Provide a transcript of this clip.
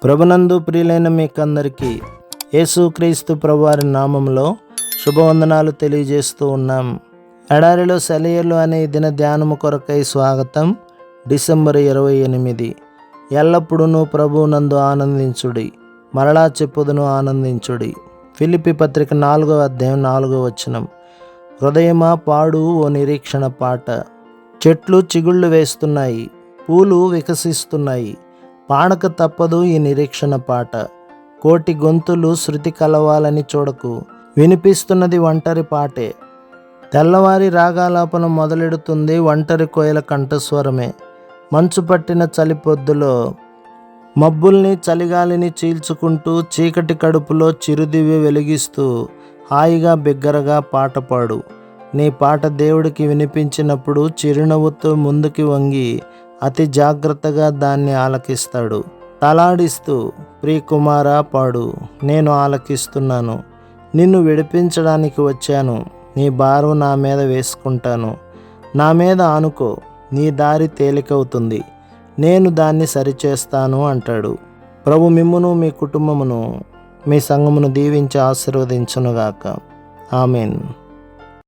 ప్రభునందు ప్రియులైన మీకందరికీ యేసుక్రీస్తు ప్రభువారి నామంలో శుభవందనాలు తెలియజేస్తూ ఉన్నాం. ఎడారిలో సెలయేర్లు అనే దిన ధ్యానము కొరకై స్వాగతం. డిసెంబర్ 28. ఎల్లప్పుడూ ప్రభువునందు ఆనందించుడి, మరలా చెప్పుదును ఆనందించుడి. ఫిలిప్పీ పత్రిక 4వ అధ్యాయం 4వ వచనం. హృదయమా పాడు ఓ నిరీక్షణ పాట. చెట్లు చిగుళ్ళు వేస్తున్నాయి, పూలు వికసిస్తున్నాయి, పాడక తప్పదు ఈ నిరీక్షణ పాట. కోటి గొంతులు శృతి కలవాలని చూడకు, వినిపిస్తున్నది ఒంటరి పాటే. తెల్లవారి రాగాలాపన మొదలెడుతుంది ఒంటరి కోయల కంఠస్వరమే. మంచు పట్టిన చలి పొద్దులో మబ్బుల్ని చలిగాలిని చీల్చుకుంటూ చీకటి కడుపులో చిరుదివ్య వెలిగిస్తూ హాయిగా బిగ్గరగా పాట పాడు. నీ పాట దేవుడికి వినిపించినప్పుడు చిరునవ్వుతో ముందుకి వంగి అతి జాగ్రత్తగా దాన్ని ఆలకిస్తాడు. తలాడిస్తూ ప్రియకుమారా పాడు, నేను ఆలకిస్తున్నాను, నిన్ను విడిపించడానికి వచ్చాను, నీ భారం నా మీద వేసుకుంటాను, నా మీద ఆనుకో, నీ దారి తేలికవుతుంది, నేను దాన్ని సరిచేస్తాను అంటాడు. ప్రభు మిమ్మును మీ కుటుంబమును మీ సంఘమును దీవించి ఆశీర్వదించునుగాక. ఆమేన్.